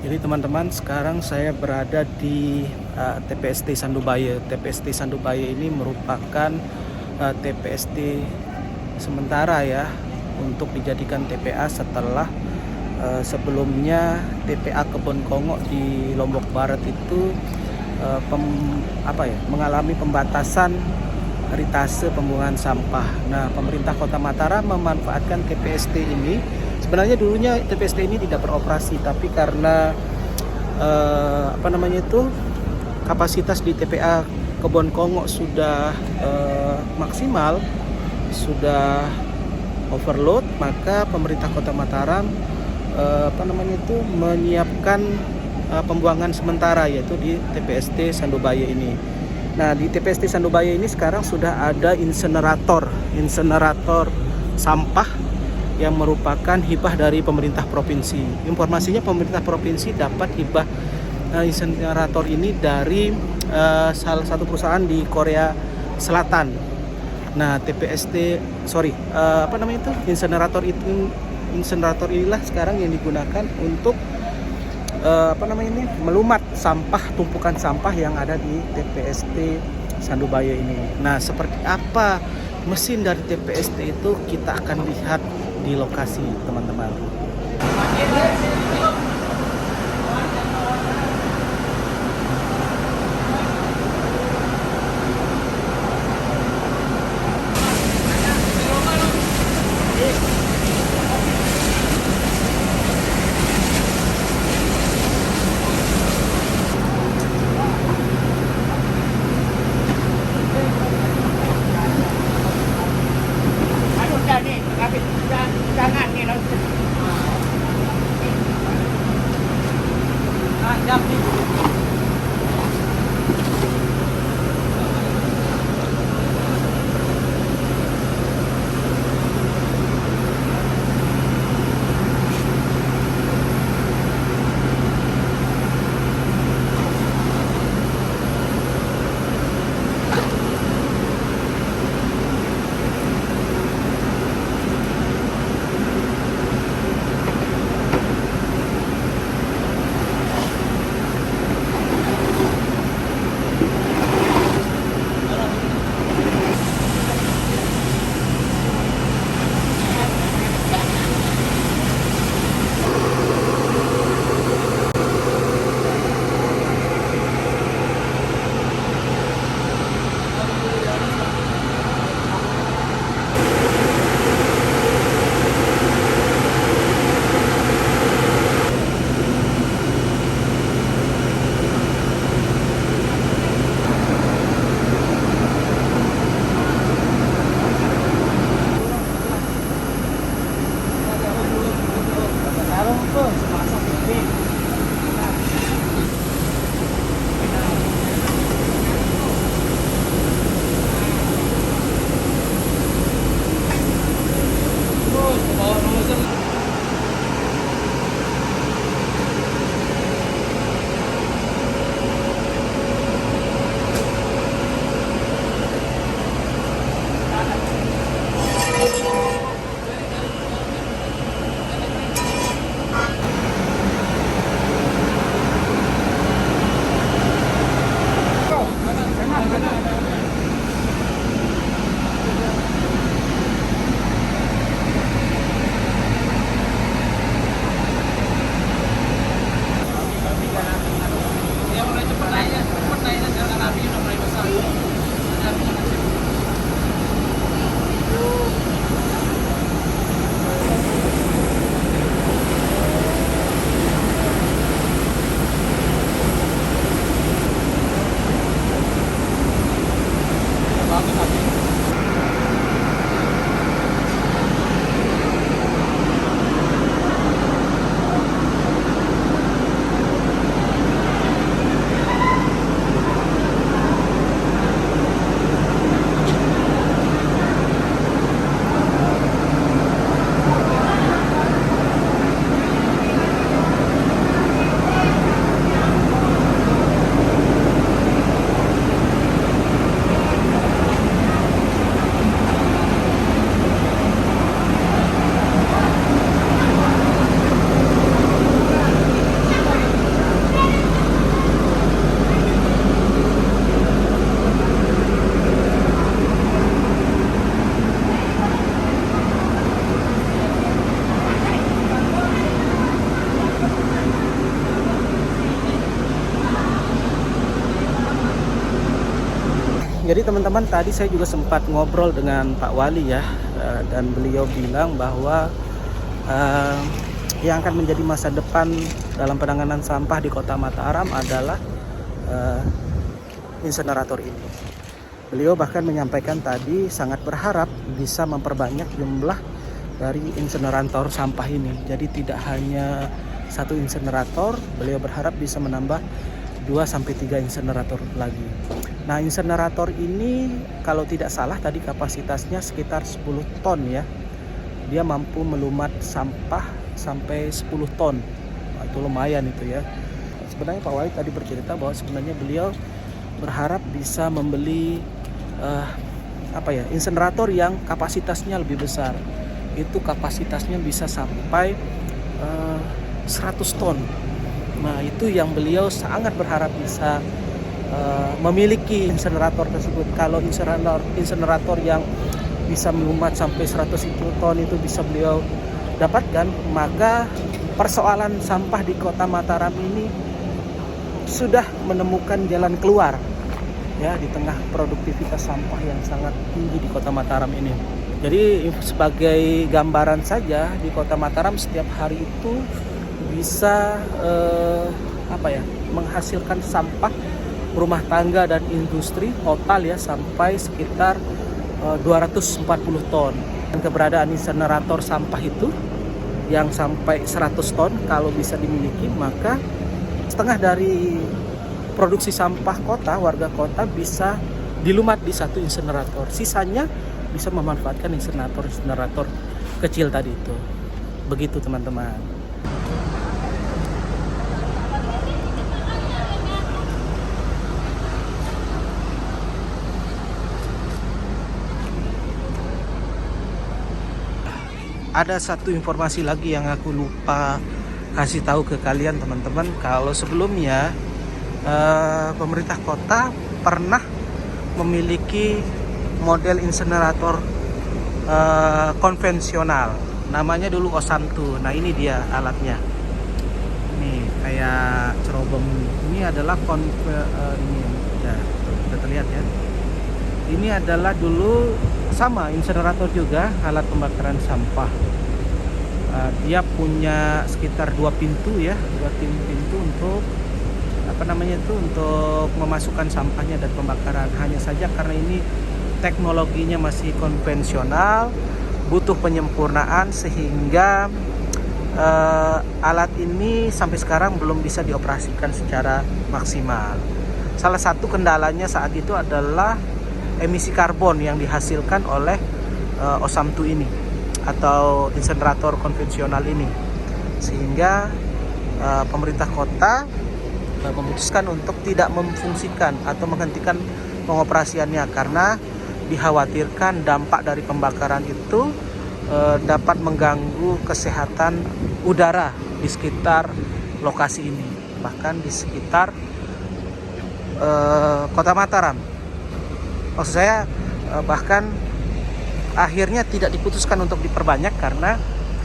Jadi teman-teman, sekarang saya berada di TPST Sandubaya. TPST Sandubaya ini merupakan TPST sementara ya, untuk dijadikan TPA setelah sebelumnya TPA Kebon Kongok di Lombok Barat itu mengalami pembatasan ritase pembuangan sampah. Nah, pemerintah Kota Mataram memanfaatkan TPST ini. Sebenarnya dulunya TPST ini tidak beroperasi, tapi karena kapasitas di TPA Kebon Kongok sudah maksimal, sudah overload, maka pemerintah Kota Mataram menyiapkan pembuangan sementara, yaitu di TPST Sandubaya ini. Nah, di TPST Sandubaya ini sekarang sudah ada insenerator sampah yang merupakan hibah dari pemerintah provinsi. Informasinya pemerintah provinsi dapat hibah insenerator ini dari salah satu perusahaan di Korea Selatan. Nah, insenerator inilah sekarang yang digunakan untuk melumat tumpukan sampah yang ada di TPST Sandubaya ini. Nah, seperti apa mesin dari TPST itu kita akan lihat di lokasi, teman-teman. Jangan nih lo. Jam nih. Jadi teman-teman, tadi saya juga sempat ngobrol dengan Pak Wali ya, dan beliau bilang bahwa yang akan menjadi masa depan dalam penanganan sampah di Kota Mataram adalah insenerator ini. Beliau bahkan menyampaikan tadi sangat berharap bisa memperbanyak jumlah dari insenerator sampah ini. Jadi tidak hanya satu insenerator, beliau berharap bisa menambah 2-3 insenerator lagi. Nah, insenerator ini kalau tidak salah tadi kapasitasnya sekitar 10 ton ya. Dia mampu melumat sampah sampai 10 ton. Nah, itu lumayan itu ya. Sebenarnya Pak Wali tadi bercerita bahwa sebenarnya beliau berharap bisa membeli insenerator yang kapasitasnya lebih besar. Itu kapasitasnya bisa sampai 100 ton. Nah, itu yang beliau sangat berharap bisa memiliki insenerator tersebut. Kalau insenerator yang bisa melumat sampai 100 ton itu bisa beliau dapatkan, maka persoalan sampah di Kota Mataram ini sudah menemukan jalan keluar ya, di tengah produktivitas sampah yang sangat tinggi di Kota Mataram ini. Jadi sebagai gambaran saja, di Kota Mataram setiap hari itu bisa menghasilkan sampah rumah tangga dan industri total ya sampai sekitar 240 ton. Dan keberadaan insenerator sampah itu yang sampai 100 ton kalau bisa dimiliki, maka setengah dari produksi sampah kota, warga kota bisa dilumat di satu insenerator. Sisanya bisa memanfaatkan insenerator kecil tadi itu. Begitu teman-teman. Ada satu informasi lagi yang aku lupa kasih tahu ke kalian teman-teman. Kalau sebelumnya pemerintah kota pernah memiliki model insenerator konvensional, namanya dulu Osamtu. Nah, ini dia alatnya. Nih kayak cerobong ini adalah ini ya, bisa terlihat ya. Ini adalah dulu sama insenerator juga, alat pembakaran sampah. Dia punya sekitar 2 pintu ya, 2 pintu untuk untuk memasukkan sampahnya dan pembakaran. Hanya saja karena ini teknologinya masih konvensional, butuh penyempurnaan sehingga alat ini sampai sekarang belum bisa dioperasikan secara maksimal. Salah satu kendalanya saat itu adalah emisi karbon yang dihasilkan oleh Osamtu ini atau insenerator konvensional ini, sehingga pemerintah kota memutuskan untuk tidak memfungsikan atau menghentikan pengoperasiannya karena dikhawatirkan dampak dari pembakaran itu dapat mengganggu kesehatan udara di sekitar lokasi ini, bahkan di sekitar Kota Mataram. Maksud saya bahkan akhirnya tidak diputuskan untuk diperbanyak karena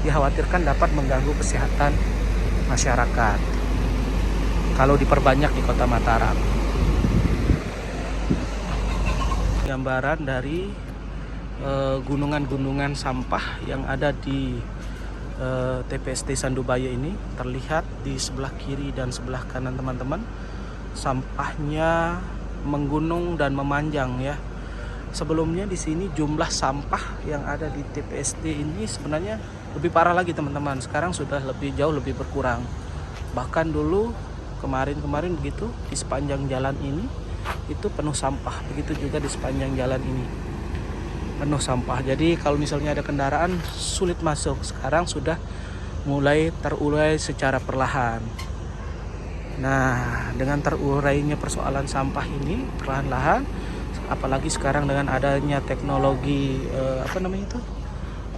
dikhawatirkan dapat mengganggu kesehatan masyarakat kalau diperbanyak di Kota Mataram. Gambaran dari gunungan-gunungan sampah yang ada di TPST Sandubaya ini terlihat di sebelah kiri dan sebelah kanan teman-teman. Sampahnya menggunung dan memanjang ya. Sebelumnya di sini jumlah sampah yang ada di TPST ini sebenarnya lebih parah lagi teman-teman. Sekarang sudah jauh lebih berkurang. Bahkan dulu kemarin begitu di sepanjang jalan ini itu penuh sampah. Begitu juga di sepanjang jalan ini penuh sampah. Jadi kalau misalnya ada kendaraan sulit masuk. Sekarang sudah mulai terurai secara perlahan. Nah, dengan terurainya persoalan sampah ini perlahan-lahan, apalagi sekarang dengan adanya teknologi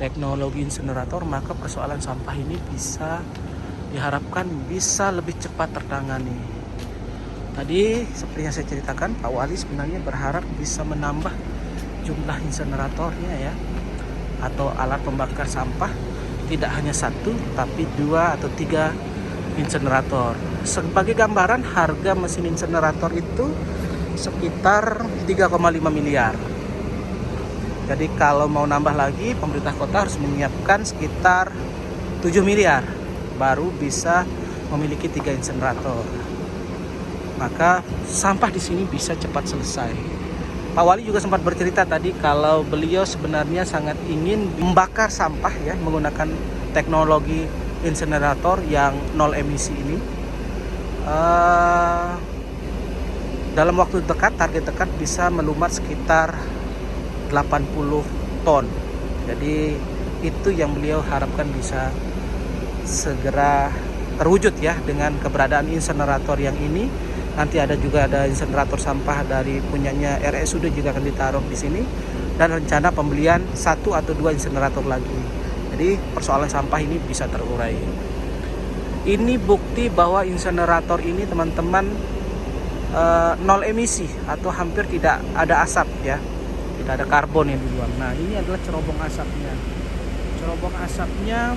teknologi insenerator, maka persoalan sampah ini diharapkan bisa lebih cepat tertangani. Tadi seperti yang saya ceritakan, Pak Wali sebenarnya berharap bisa menambah jumlah inseneratornya ya, atau alat pembakar sampah, tidak hanya 1 tapi 2 atau 3 insenerator. Sebagai gambaran, harga mesin insenerator itu sekitar 3,5 miliar. Jadi kalau mau nambah lagi, pemerintah kota harus menyiapkan sekitar 7 miliar baru bisa memiliki 3 insenerator. Maka sampah di sini bisa cepat selesai. Pak Wali juga sempat bercerita tadi kalau beliau sebenarnya sangat ingin membakar sampah ya menggunakan teknologi insenerator yang nol emisi ini. Dalam waktu dekat, target dekat bisa melumat sekitar 80 ton. Jadi itu yang beliau harapkan bisa segera terwujud ya dengan keberadaan insenerator yang ini. Nanti ada insenerator sampah dari punyanya RSUD juga akan ditaruh di sini, dan rencana pembelian 1 atau 2 insenerator lagi. Jadi persoalan sampah ini bisa terurai. Ini bukti bahwa insenerator ini teman-teman nol emisi atau hampir tidak ada asap ya, tidak ada karbon yang dibuang. Nah ini adalah cerobong asapnya. Cerobong asapnya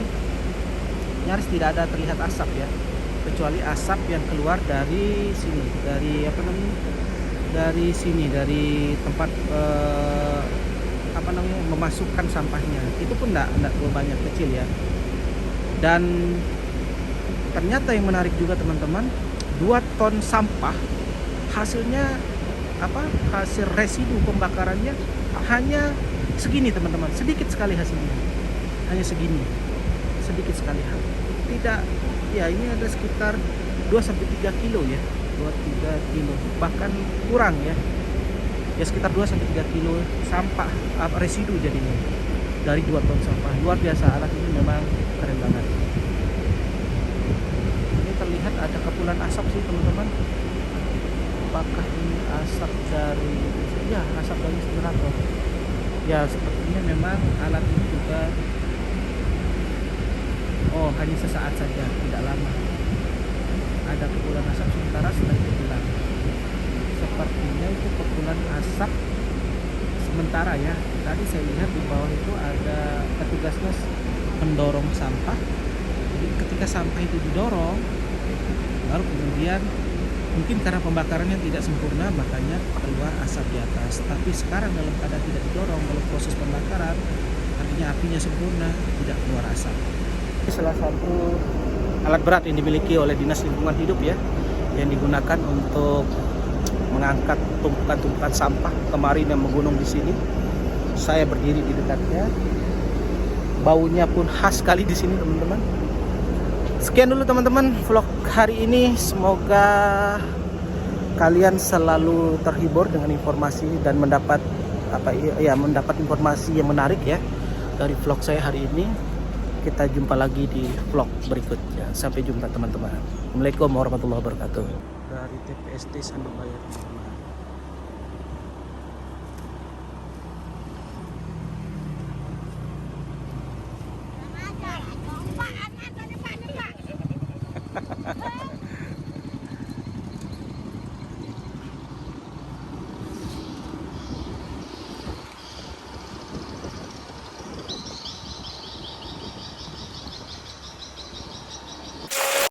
nyaris tidak ada terlihat asap ya, kecuali asap yang keluar dari sini, dari tempat memasukkan sampahnya. Itu pun tidak terlalu banyak, kecil ya. Dan ternyata yang menarik juga teman-teman, 2 ton sampah hasilnya hasil residu pembakarannya hanya segini teman-teman, sedikit sekali hasilnya, hanya segini, sedikit sekali. Tidak ya, ini ada sekitar 2-3 kilo ya, 2-3 kilo bahkan kurang ya, sekitar 2-3 kilo sampah residu jadinya dari 2 ton sampah. Luar biasa, alat ini memang keren banget. Ini terlihat ada kepulan asap sih teman-teman. Apakah ini asap dari insenerator? Ya sepertinya memang alat ini juga hanya sesaat saja, tidak lama. Ada kepulan asap sementara sudah hilang. Sepertinya itu kepulan asap sementara ya. Tadi saya lihat di bawah itu ada petugasnya mendorong sampah. Jadi ketika sampah itu didorong, lalu kemudian mungkin karena pembakarannya tidak sempurna makanya keluar asap di atas. Tapi sekarang dalam keadaan tidak didorong, dalam proses pembakaran artinya apinya sempurna, tidak keluar asap. Salah satu alat berat yang dimiliki oleh Dinas Lingkungan Hidup ya, yang digunakan untuk mengangkat tumpukan-tumpukan sampah kemarin yang menggunung di sini. Saya berdiri di dekatnya. Baunya pun khas sekali di sini teman-teman. Sekian dulu teman-teman vlog hari ini. Semoga kalian selalu terhibur dengan informasi dan mendapat informasi yang menarik ya dari vlog saya hari ini. Kita jumpa lagi di vlog berikutnya. Sampai jumpa teman-teman. Assalamualaikum warahmatullahi wabarakatuh. Dari TPST Sandubaya. Pak,